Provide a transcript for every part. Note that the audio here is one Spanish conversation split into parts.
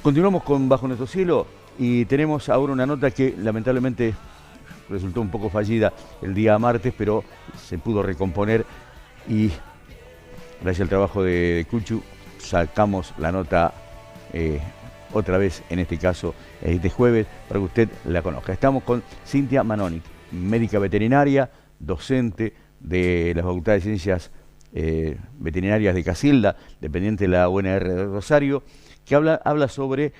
Continuamos con Bajo Nuestro Cielo y tenemos ahora una nota que lamentablemente resultó un poco fallida el día martes, pero se pudo recomponer y gracias al trabajo de Cuchu sacamos la nota otra vez, en este caso este jueves, para que usted la conozca. Estamos con Cintia Manoni, médica veterinaria, docente de la Facultad de Ciencias Veterinarias de Casilda, dependiente de la UNR de Rosario, que habla sobre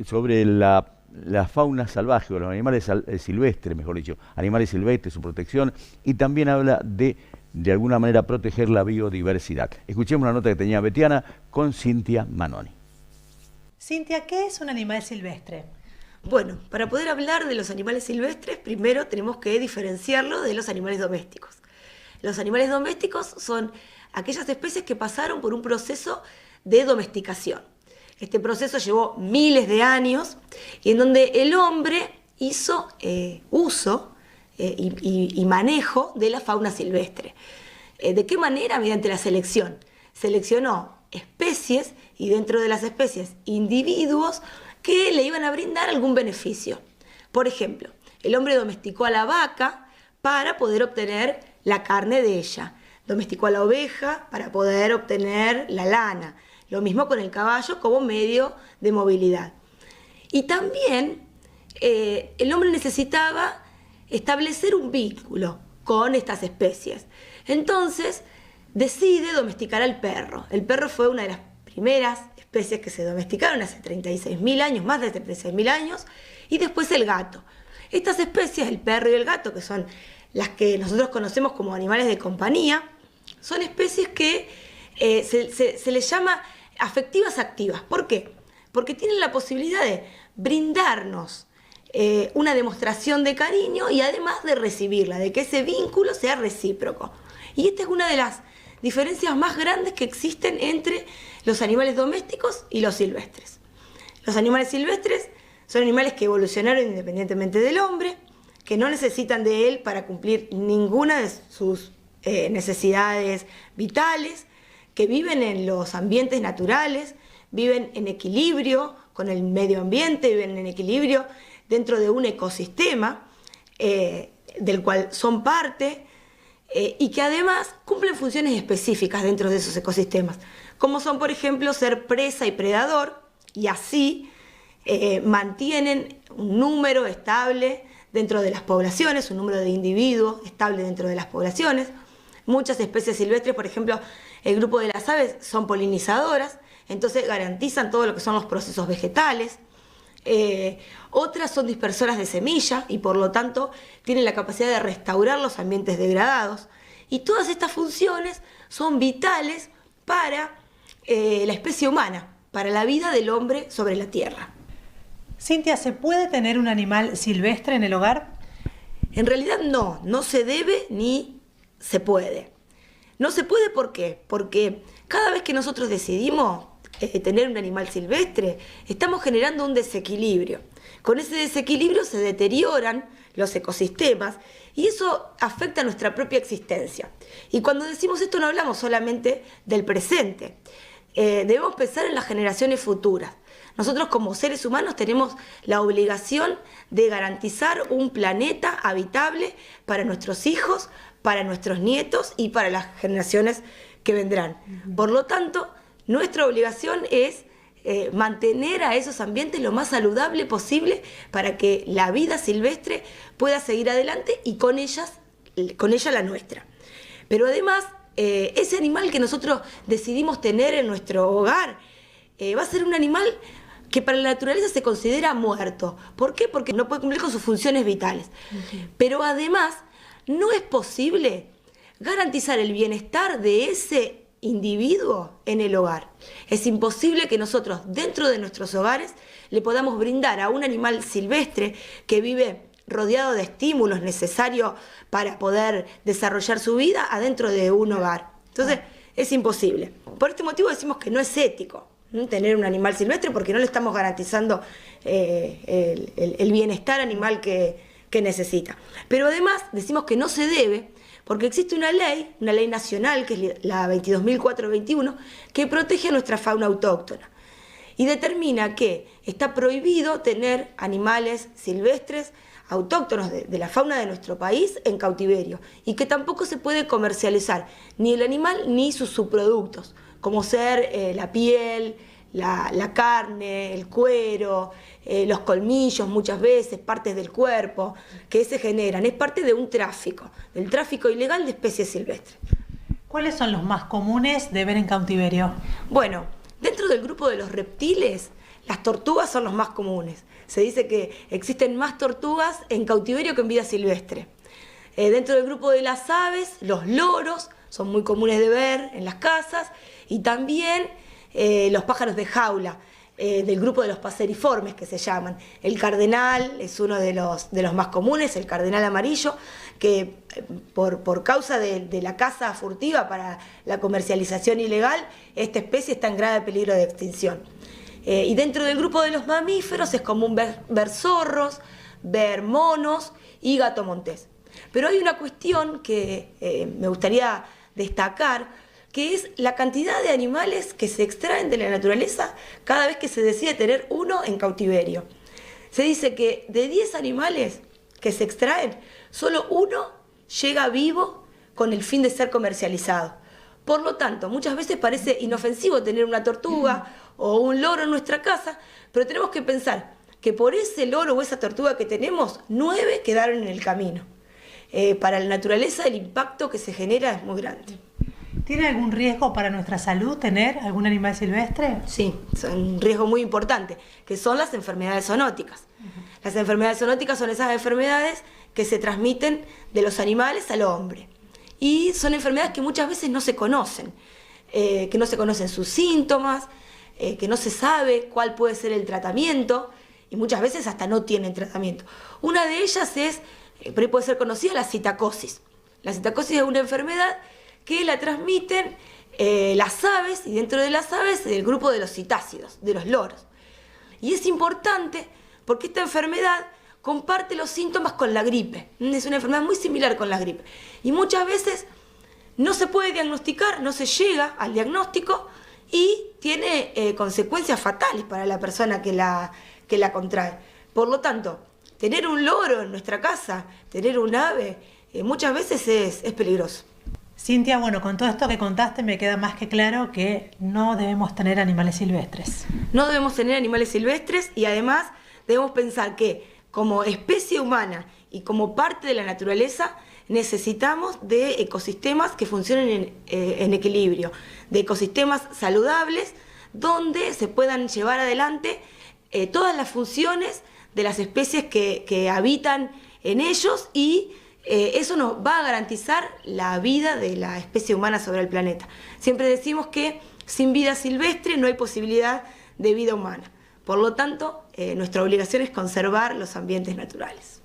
sobre la fauna salvaje, o los animales silvestres, mejor dicho, animales silvestres, su protección, y también habla de alguna manera proteger la biodiversidad. Escuchemos una nota que tenía Betiana con Cintia Manoni. Cintia, ¿qué es un animal silvestre? Bueno, para poder hablar de los animales silvestres, primero tenemos que diferenciarlo de los animales domésticos. Los animales domésticos son aquellas especies que pasaron por un proceso de domesticación. Este proceso llevó miles de años y en donde el hombre hizo uso y manejo de la fauna silvestre. ¿De qué manera? Mediante la selección. Seleccionó especies y dentro de las especies individuos que le iban a brindar algún beneficio. Por ejemplo, el hombre domesticó a la vaca para poder obtener la carne de ella. Domesticó a la oveja para poder obtener la lana. Lo mismo con el caballo como medio de movilidad. Y también el hombre necesitaba establecer un vínculo con estas especies. Entonces decide domesticar al perro. El perro fue una de las primeras especies que se domesticaron hace 36.000 años, más de 36.000 años, y después el gato. Estas especies, el perro y el gato, que son las que nosotros conocemos como animales de compañía, son especies que se les llama afectivas activas. ¿Por qué? Porque tienen la posibilidad de brindarnos una demostración de cariño y además de recibirla, de que ese vínculo sea recíproco. Y esta es una de las diferencias más grandes que existen entre los animales domésticos y los silvestres. Los animales silvestres son animales que evolucionaron independientemente del hombre, que no necesitan de él para cumplir ninguna de sus necesidades vitales, que viven en los ambientes naturales, viven en equilibrio con el medio ambiente, viven en equilibrio dentro de un ecosistema del cual son parte y que además cumplen funciones específicas dentro de esos ecosistemas, como son, por ejemplo, ser presa y predador, y así mantienen un número estable dentro de las poblaciones, un número de individuos estable dentro de las poblaciones. Muchas especies silvestres, por ejemplo, el grupo de las aves son polinizadoras, entonces garantizan todo lo que son los procesos vegetales. Otras son dispersoras de semilla y por lo tanto tienen la capacidad de restaurar los ambientes degradados. Y todas estas funciones son vitales para la especie humana, para la vida del hombre sobre la Tierra. Cintia, ¿se puede tener un animal silvestre en el hogar? En realidad no se debe ni se puede. No se puede, ¿por qué? Porque cada vez que nosotros decidimos tener un animal silvestre, estamos generando un desequilibrio. Con ese desequilibrio se deterioran los ecosistemas y eso afecta a nuestra propia existencia. Y cuando decimos esto no hablamos solamente del presente, debemos pensar en las generaciones futuras. Nosotros como seres humanos tenemos la obligación de garantizar un planeta habitable para nuestros hijos, para nuestros nietos y para las generaciones que vendrán. Por lo tanto, nuestra obligación es mantener a esos ambientes lo más saludable posible para que la vida silvestre pueda seguir adelante y con ella la nuestra. Pero además, ese animal que nosotros decidimos tener en nuestro hogar va a ser un animal que para la naturaleza se considera muerto. ¿Por qué? Porque no puede cumplir con sus funciones vitales. Pero además, no es posible garantizar el bienestar de ese individuo en el hogar. Es imposible que nosotros, dentro de nuestros hogares, le podamos brindar a un animal silvestre que vive rodeado de estímulos necesarios para poder desarrollar su vida adentro de un hogar. Entonces, es imposible. Por este motivo decimos que no es ético tener un animal silvestre porque no le estamos garantizando el bienestar animal que necesita. Pero además decimos que no se debe Porque existe una ley nacional, que es la 22.421, que protege a nuestra fauna autóctona y determina que está prohibido tener animales silvestres autóctonos de la fauna de nuestro país en cautiverio, y que tampoco se puede comercializar ni el animal ni sus subproductos, como ser la piel, la carne, el cuero, los colmillos muchas veces, partes del cuerpo que se generan. Es parte de un tráfico, del tráfico ilegal de especies silvestres. ¿Cuáles son los más comunes de ver en cautiverio? Bueno, dentro del grupo de los reptiles, las tortugas son los más comunes. Se dice que existen más tortugas en cautiverio que en vida silvestre. Dentro del grupo de las aves, los loros son muy comunes de ver en las casas, y también los pájaros de jaula, del grupo de los paseriformes, que se llaman. El cardenal es uno de los más comunes, el cardenal amarillo, que por causa de la caza furtiva para la comercialización ilegal, esta especie está en grave peligro de extinción. Y dentro del grupo de los mamíferos es común ver zorros, ver monos y gato montés. Pero hay una cuestión que me gustaría destacar, que es la cantidad de animales que se extraen de la naturaleza cada vez que se decide tener uno en cautiverio. Se dice que de 10 animales que se extraen, solo uno llega vivo con el fin de ser comercializado. Por lo tanto, muchas veces parece inofensivo tener una tortuga o un loro en nuestra casa, pero tenemos que pensar que por ese loro o esa tortuga que tenemos, 9 quedaron en el camino. Para la naturaleza el impacto que se genera es muy grande. ¿Tiene algún riesgo para nuestra salud tener algún animal silvestre? Sí, es un riesgo muy importante, que son las enfermedades zoonóticas. Las enfermedades zoonóticas son esas enfermedades que se transmiten de los animales al hombre. Y son enfermedades que muchas veces no se conocen, que no se conocen sus síntomas, que no se sabe cuál puede ser el tratamiento, y muchas veces hasta no tienen tratamiento. Una de ellas es, puede ser conocida, la citacosis. La citacosis es una enfermedad que la transmiten las aves, y dentro de las aves el grupo de los citácidos, de los loros. Y es importante porque esta enfermedad comparte los síntomas con la gripe. Es una enfermedad muy similar con la gripe. Y muchas veces no se puede diagnosticar, no se llega al diagnóstico, y tiene consecuencias fatales para la persona que la contrae. Por lo tanto, tener un loro en nuestra casa, tener un ave, muchas veces es peligroso. Cintia, bueno, con todo esto que contaste me queda más que claro que no debemos tener animales silvestres. No debemos tener animales silvestres, y además debemos pensar que como especie humana y como parte de la naturaleza necesitamos de ecosistemas que funcionen en equilibrio, de ecosistemas saludables donde se puedan llevar adelante todas las funciones de las especies que habitan en ellos, y eso nos va a garantizar la vida de la especie humana sobre el planeta. Siempre decimos que sin vida silvestre no hay posibilidad de vida humana. Por lo tanto, nuestra obligación es conservar los ambientes naturales.